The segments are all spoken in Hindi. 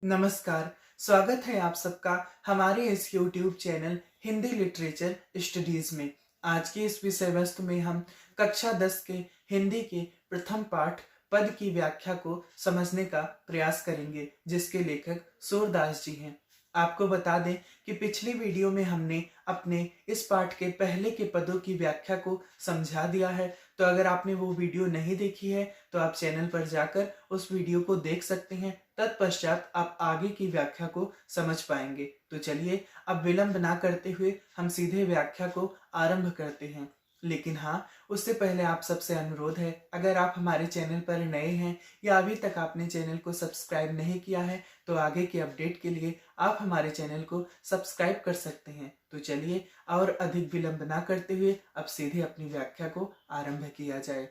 नमस्कार। स्वागत है आप सबका हमारे इस YouTube channel Hindi literature studies में। आज की इस विषय वस्तु में हम कक्षा 10 के हिंदी के प्रथम पाठ पद की व्याख्या को समझने का प्रयास करेंगे, जिसके लेखक सूरदास जी हैं। आपको बता दें कि पिछली वीडियो में हमने अपने इस पाठ के पहले के पदों की व्याख्या को समझा दिया है। तो अगर आपने वो वीडियो नहीं देखी है तो आप चैनल पर जाकर उस वीडियो को देख सकते हैं। तत्पश्चात आप आगे की व्याख्या को समझ पाएंगे। तो चलिए अब विलंब ना करते हुए हम सीधे व्याख्या को आरंभ करते हैं। लेकिन हाँ, उससे पहले आप सबसे अनुरोध है, अगर आप हमारे चैनल पर नए हैं या अभी तक आपने चैनल को सब्सक्राइब नहीं किया है तो आगे के अपडेट के लिए आप हमारे चैनल को सब्सक्राइब कर सकते हैं। तो चलिए और अधिक विलंब ना करते हुए अब सीधे अपनी व्याख्या को आरंभ किया जाए।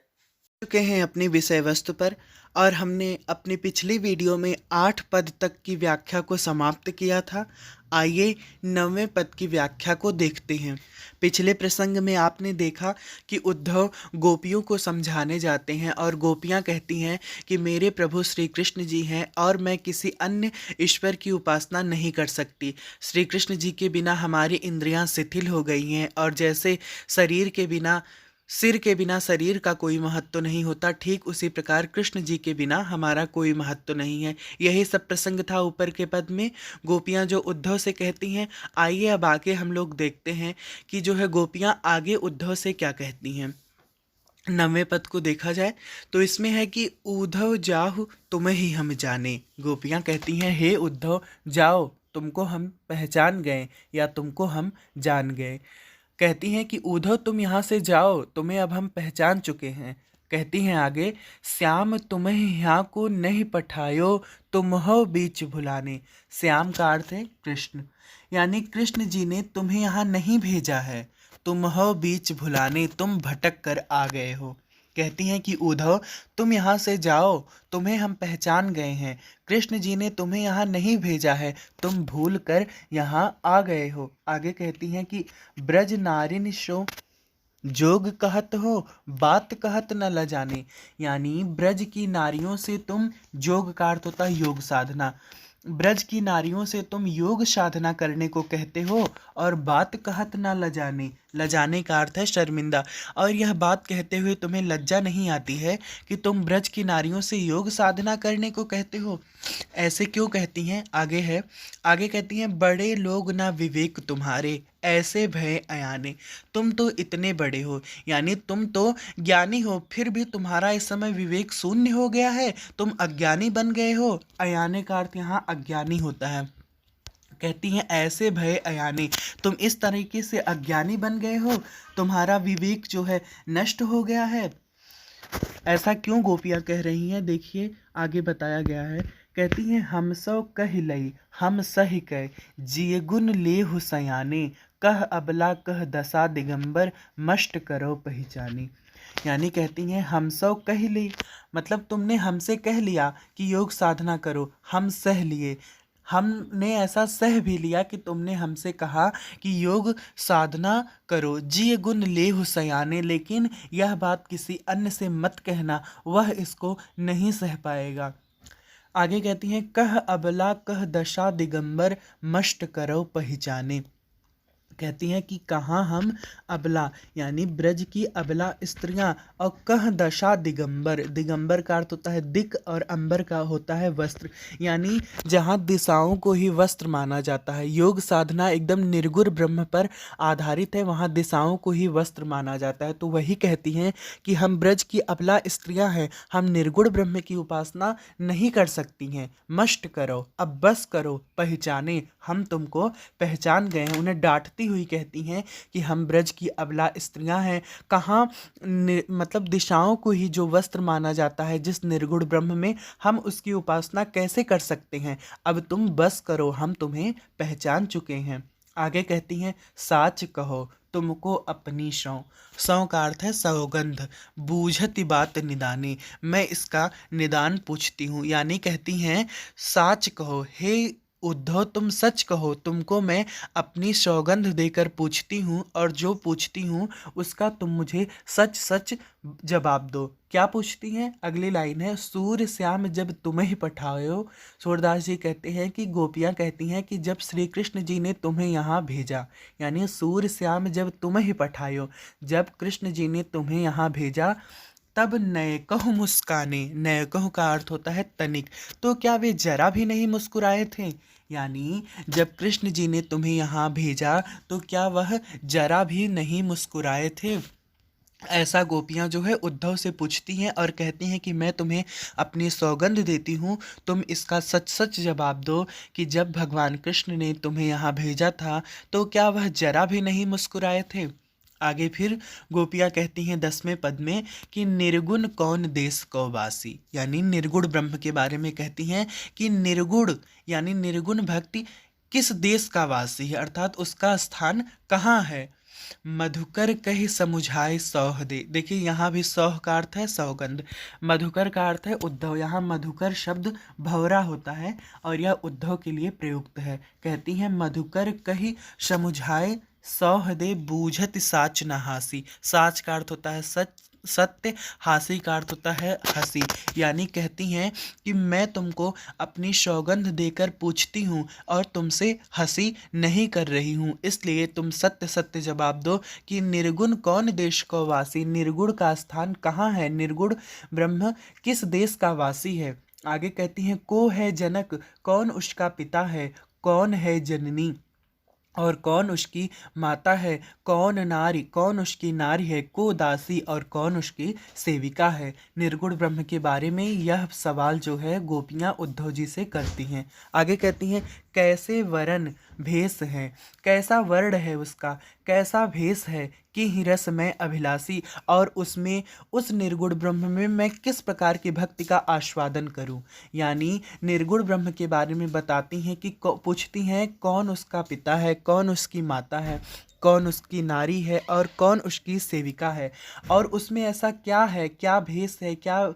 चुके हैं अपनी विषय वस्तु पर और हमने अपनी पिछली वीडियो में 8 पद तक की व्याख्या को समाप्त किया था। आइए 9वें पद की व्याख्या को देखते हैं। पिछले प्रसंग में आपने देखा कि उद्धव गोपियों को समझाने जाते हैं और गोपियां कहती हैं कि मेरे प्रभु श्री कृष्ण जी हैं और मैं किसी अन्य ईश्वर की उपासना नहीं कर सकती। श्री कृष्ण जी के बिना हमारी इंद्रियां शिथिल हो गई हैं और जैसे सिर के बिना शरीर का कोई महत्व नहीं होता, ठीक उसी प्रकार कृष्ण जी के बिना हमारा कोई महत्व नहीं है। यही सब प्रसंग था ऊपर के पद में। गोपियां जो उद्धव से कहती हैं, आइए अब आगे हम लोग देखते हैं कि जो है गोपियां आगे उद्धव से क्या कहती हैं। 9वें पद को देखा जाए तो इसमें है कि उद्धव जाहु तुम्हें ही हम जाने। गोपियां कहती हैं, हे उद्धव जाओ, तुमको हम पहचान गए या तुमको हम जान गए। कहती हैं कि उद्धव तुम यहाँ से जाओ, तुम्हें अब हम पहचान चुके हैं। कहती हैं आगे, श्याम तुम्हें यहाँ को नहीं पठायो, तुम हो बीच भुलाने। श्याम का अर्थ है कृष्ण, यानी कृष्ण जी ने तुम्हें यहाँ नहीं भेजा है, तुम हो बीच भुलाने, तुम भटक कर आ गए हो। कहती हैं कि उद्धव तुम यहाँ से जाओ, तुम्हें हम पहचान गए हैं, कृष्ण जी ने तुम्हें यहाँ नहीं भेजा है, तुम भूल कर यहाँ आ गए हो। आगे कहती हैं कि ब्रज नारिन शो जोग कहत हो, बात कहत न ल जाने। यानी ब्रज की नारियों से तुम, जोग का अर्थ होता है योग साधना, ब्रज की नारियों से तुम योग साधना करने को कहते हो और बात कहत ना लजाने। लजाने का अर्थ है शर्मिंदा। और यह बात कहते हुए तुम्हें लज्जा नहीं आती है कि तुम ब्रज की नारियों से योग साधना करने को कहते हो। ऐसे क्यों कहती हैं? आगे कहती हैं, बड़े लोग ना विवेक तुम्हारे, ऐसे भय अयाने। तुम तो इतने बड़े हो, यानी तुम तो ज्ञानी हो, फिर भी तुम्हारा इस समय विवेक शून्य हो गया है, तुम अज्ञानी बन गए हो। अयाने का अर्थ यहाँ अज्ञानी होता है। कहती हैं ऐसे भय अयाने, तुम इस तरीके से अज्ञानी बन गए हो, तुम्हारा विवेक जो है नष्ट हो गया है। ऐसा क्यों गोपियाँ कह रही हैं? देखिए आगे बताया गया है। कहती हैं, हम सो कह लई हम सही कह, जिय गुण लेहु सयाने, कह अबला कह दशा दिगंबर, मष्ट करो पहचानी। यानी कहती हैं हम सो कह ली, मतलब तुमने हमसे कह लिया कि योग साधना करो, हम सह लिए, हमने ऐसा सह भी लिया कि तुमने हमसे कहा कि योग साधना करो, जिय गुण लेहु सयाने, लेकिन यह बात किसी अन्य से मत कहना, वह इसको नहीं सह पाएगा। आगे कहती हैं, कह अबला कह दशा दिगंबर, मष्ट करो पहचाने। कहती हैं कि कहाँ हम अबला, यानी ब्रज की अबला स्त्रियां, और कह दशा दिगंबर, दिगंबर का अर्थ होता है दिक और अंबर का होता है वस्त्र, यानी जहाँ दिशाओं को ही वस्त्र माना जाता है। योग साधना एकदम निर्गुण ब्रह्म पर आधारित है, वहाँ दिशाओं को ही वस्त्र माना जाता है। तो वही कहती हैं कि हम ब्रज की अबला स्त्रियां हैं, हम निर्गुण ब्रह्म की उपासना नहीं कर सकती हैं। मष्ट करो, अब बस करो, पहचाने, हम तुमको पहचान गए हैं। उन्हें डांटती हुई कहती हैं कि हम ब्रज की अबला स्त्रियां हैं, कहाँ मतलब दिशाओं को ही जो वस्त्र माना जाता है जिस निर्गुण ब्रह्म में, हम उसकी उपासना कैसे कर सकते हैं। अब तुम बस करो, हम तुम्हें पहचान चुके हैं। आगे कहती हैं, साच कहो तुमको अपनी सौ का अर्थ है सौगंध, बूझती बात निदाने, मैं इसका निदान पूछती हूँ। यानी कहती हैं साच कहो, हे उद्धव तुम सच कहो, तुमको मैं अपनी सौगंध देकर पूछती हूँ, और जो पूछती हूँ उसका तुम मुझे सच सच जवाब दो। क्या पूछती हैं? अगली लाइन है, सूर्य श्याम जब तुम्हें ही पठायो। सूरदास जी कहते हैं कि गोपियाँ कहती हैं कि जब श्री कृष्ण जी ने तुम्हें यहाँ भेजा, यानी सूर्य श्याम जब तुम्हें ही पठायो, जब कृष्ण जी ने तुम्हें यहाँ भेजा, तब नयकहु मुस्काने। नयकहु का अर्थ होता है तनिक। तो क्या वे जरा भी नहीं मुस्कुराए थे? यानी जब कृष्ण जी ने तुम्हें यहाँ भेजा तो क्या वह जरा भी नहीं मुस्कुराए थे? ऐसा गोपियाँ जो है उद्धव से पूछती हैं और कहती हैं कि मैं तुम्हें अपनी सौगंध देती हूँ, तुम इसका सच सच जवाब दो कि जब भगवान कृष्ण ने तुम्हें यहाँ भेजा था तो क्या वह जरा भी नहीं मुस्कुराए थे? आगे फिर गोपियाँ कहती हैं 10वें पद में कि निर्गुण कौन देश को वासी, यानी निर्गुण ब्रह्म के बारे में कहती हैं कि निर्गुण यानी निर्गुण भक्ति किस देश का वासी है, अर्थात उसका स्थान कहाँ है। मधुकर कही समुझाए सौह दे। देखिए यहाँ भी सौह का अर्थ है सौगंध, मधुकर का अर्थ है उद्धव। यहाँ मधुकर शब्द भौरा होता है और यह उद्धव के लिए प्रयुक्त है। कहती हैं मधुकर कही समुझाए सौह दे, बूझत साच न हासी। साच का अर्थ होता है सच सत्य, हासी का अर्थ होता है हंसी। यानी कहती हैं कि मैं तुमको अपनी सौगंध देकर पूछती हूँ और तुमसे हंसी नहीं कर रही हूँ, इसलिए तुम सत्य सत्य जवाब दो कि निर्गुण कौन देश को वासी, निर्गुण का स्थान कहाँ है, निर्गुण ब्रह्म किस देश का वासी है। आगे कहती हैं को है जनक, कौन उसका पिता है, कौन है जननी और कौन उसकी माता है, कौन नारी कौन उसकी नारी है, को दासी और कौन उसकी सेविका है। निर्गुण ब्रह्म के बारे में यह सवाल जो है गोपियाँ उद्धव जी से करती हैं। आगे कहती हैं कैसे वरण भेष है, कैसा वर्ण है उसका, कैसा भेष है कि ही रस में अभिलाषी, और उसमें उस निर्गुण ब्रह्म में मैं किस प्रकार की भक्ति का आस्वादन करूं। यानी निर्गुण ब्रह्म के बारे में बताती हैं कि पूछती हैं कौन उसका पिता है, कौन उसकी माता है, कौन उसकी नारी है और कौन उसकी सेविका है, और उसमें ऐसा क्या है, क्या भेष है, क्या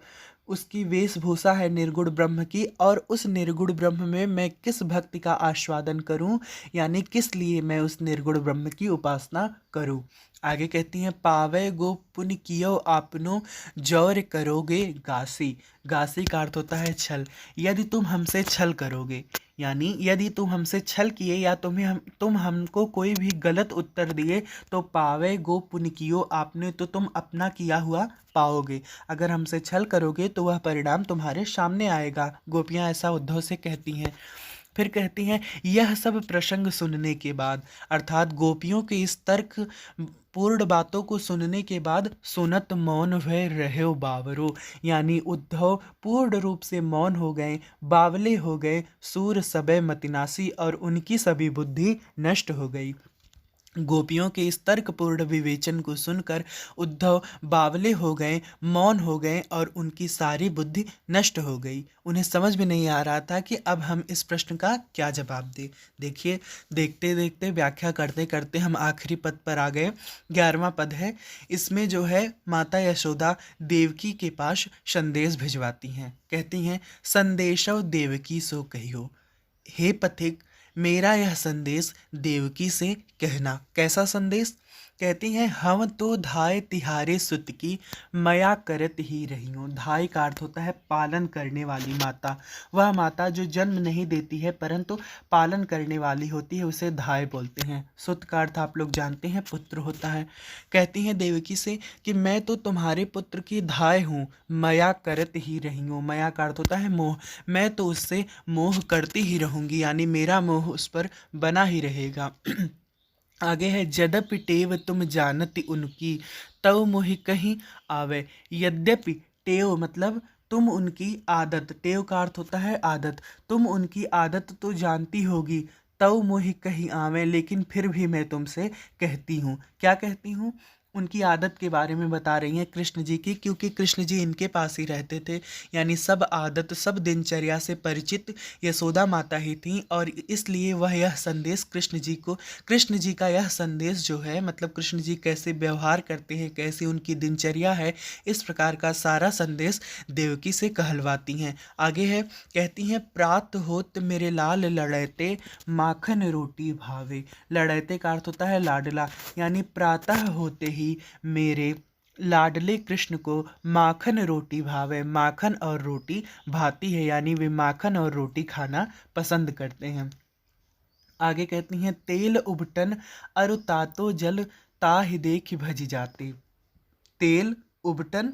उसकी वेशभूषा है निर्गुण ब्रह्म की, और उस निर्गुण ब्रह्म में मैं किस भक्ति का आस्वादन करूं, यानी किस लिए मैं उस निर्गुण ब्रह्म की उपासना करूं। आगे कहती हैं पावे गो पुण्य कियो आपनो, जौर करोगे गासी। गासी का अर्थ होता है छल। यदि तुम हमसे छल करोगे, यानी यदि तुम हमसे छल किए या तुम हमको कोई भी गलत उत्तर दिए तो पावे गो पुण्य कियो आपने, तो तुम अपना किया हुआ पाओगे। अगर हमसे छल करोगे तो वह परिणाम तुम्हारे सामने आएगा। गोपियाँ ऐसा उद्धव से कहती हैं। फिर कहती हैं यह सब प्रसंग सुनने के बाद, अर्थात गोपियों के इस तर्क पूर्ण बातों को सुनने के बाद सुनत मौन भय रहे बावरो, यानी उद्धव पूर्ण रूप से मौन हो गए, बावले हो गए, सूर सबे मतिनासी, और उनकी सभी बुद्धि नष्ट हो गई। गोपियों के इस तर्कपूर्ण विवेचन को सुनकर उद्धव बावले हो गए, मौन हो गए और उनकी सारी बुद्धि नष्ट हो गई। उन्हें समझ में नहीं आ रहा था कि अब हम इस प्रश्न का क्या जवाब दें। देखिए देखते देखते व्याख्या करते करते हम आखिरी पद पर आ गए। 11वां पद है। इसमें जो है माता यशोदा देवकी के पास संदेश भिजवाती हैं। कहती हैं संदेशव देवकी सो कहियो, हे पथिक मेरा यह संदेश देवकी से कहना। कैसा संदेश? कहती हैं हम तो धाय तिहारे सुत की, मया करत ही रही हूँ। धाय का अर्थ होता है पालन करने वाली माता। वह माता जो जन्म नहीं देती है परंतु पालन करने वाली होती है उसे धाय बोलते हैं। सुत का अर्थ आप लोग जानते हैं पुत्र होता है। कहती हैं देवकी से कि मैं तो तुम्हारे पुत्र की धाय हूँ, मया करत ही रही हूँ। मया का अर्थ होता है मोह। मैं तो उससे मोह करती ही रहूँगी, यानी मेरा मोह उस पर बना ही रहेगा। आगे है यद्यपि टेव तुम जानती उनकी, तव मोहि कहीं आवे। यद्यपि टेव मतलब तुम उनकी आदत, टेव का अर्थ होता है आदत, तुम उनकी आदत तो जानती होगी, तव मोहि कहीं आवे, लेकिन फिर भी मैं तुमसे कहती हूँ। क्या कहती हूँ? उनकी आदत के बारे में बता रही हैं कृष्ण जी की, क्योंकि कृष्ण जी इनके पास ही रहते थे। यानी सब आदत, सब दिनचर्या से परिचित यशोदा माता ही थीं, और इसलिए वह यह संदेश कृष्ण जी का यह संदेश जो है, मतलब कृष्ण जी कैसे व्यवहार करते हैं, कैसी उनकी दिनचर्या है, इस प्रकार का सारा संदेश देवकी से कहलवाती हैं। आगे है, कहती हैं, प्रात होत मेरे लाल लड़ैते, माखन रोटी भावे। लड़ैते का अर्थ होता है लाडला, यानी प्रातः होते ही मेरे लाडले कृष्ण को माखन रोटी भावे। माखन और रोटी भाती है, यानी वे माखन और रोटी खाना पसंद करते हैं। आगे कहती हैं, तेल उबटन अरु तातो जल ताहि देख भज जाते। तेल उबटन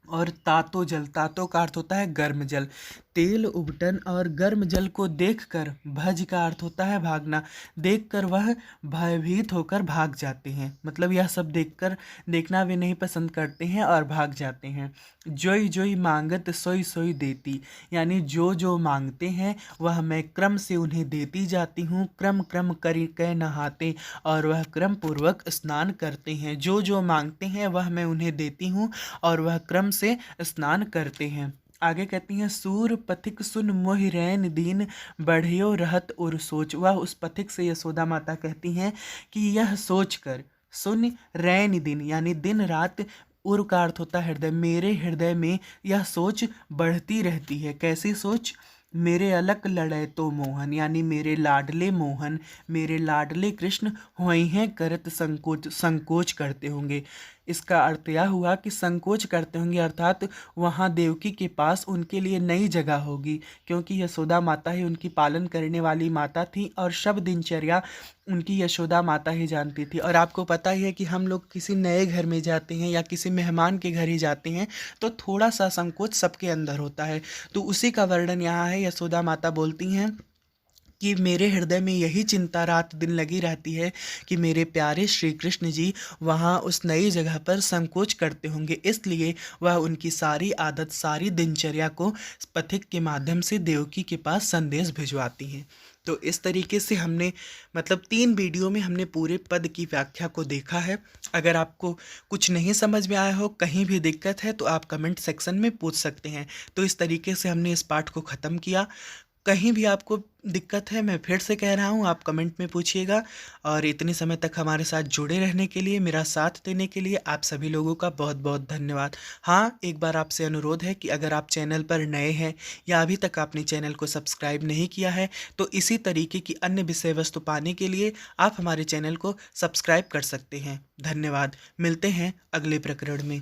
और तातो जल, तातो का अर्थ होता है गर्म जल। तेल उबटन और गर्म जल को देखकर, भज का अर्थ होता है भागना, देखकर वह भयभीत होकर भाग जाते हैं। मतलब यह सब देखना वे नहीं पसंद करते हैं और भाग जाते हैं। जोई जोई मांगत सोई सोई देती, यानी जो जो मांगते हैं वह मैं क्रम से उन्हें देती जाती हूँ। क्रम क्रम करी कै नहाते, और वह क्रम पूर्वक स्नान करते हैं। जो जो मांगते हैं वह मैं उन्हें देती हूँ और वह क्रम से स्नान करते हैं। आगे कहती हैं, सूर पथिक सुन मोहि रैन दीन, बढ़ियो रहत और सोच। वह उस पथिक से यशोदा माता कहती हैं कि यह सोच कर, सुन रैन दिन, यानी दिन रात, उर का अर्थ होता है हृदय, मेरे हृदय में यह सोच बढ़ती रहती है। कैसी सोच? मेरे अलक लड़े तो मोहन, यानी मेरे लाडले मोहन, मेरे लाडले कृष्ण होई हैं करत संकोच, संकोच करते होंगे। इसका अर्थ यह हुआ कि संकोच करते होंगे, अर्थात वहाँ देवकी के पास उनके लिए नई जगह होगी, क्योंकि यशोदा माता ही उनकी पालन करने वाली माता थी और सब दिनचर्या उनकी यशोदा माता ही जानती थी। और आपको पता ही है कि हम लोग किसी नए घर में जाते हैं या किसी मेहमान के घर ही जाते हैं तो थोड़ा सा संकोच सबके अंदर होता है। तो उसी का वर्णन यहाँ है। यशोदा माता बोलती हैं कि मेरे हृदय में यही चिंता रात दिन लगी रहती है कि मेरे प्यारे श्री कृष्ण जी वहाँ उस नई जगह पर संकोच करते होंगे, इसलिए वह उनकी सारी आदत, सारी दिनचर्या को पथिक के माध्यम से देवकी के पास संदेश भिजवाती हैं। तो इस तरीके से हमने, मतलब 3 वीडियो में हमने पूरे पद की व्याख्या को देखा है। अगर आपको कुछ नहीं समझ में आया हो, कहीं भी दिक्कत है, तो आप कमेंट सेक्शन में पूछ सकते हैं। तो इस तरीके से हमने इस पाठ को ख़त्म किया। कहीं भी आपको दिक्कत है, मैं फिर से कह रहा हूँ, आप कमेंट में पूछिएगा। और इतने समय तक हमारे साथ जुड़े रहने के लिए, मेरा साथ देने के लिए आप सभी लोगों का बहुत बहुत धन्यवाद। हाँ, एक बार आपसे अनुरोध है कि अगर आप चैनल पर नए हैं या अभी तक आपने चैनल को सब्सक्राइब नहीं किया है, तो इसी तरीके की अन्य विषय वस्तु पाने के लिए आप हमारे चैनल को सब्सक्राइब कर सकते हैं। धन्यवाद। मिलते हैं अगले प्रकरण में।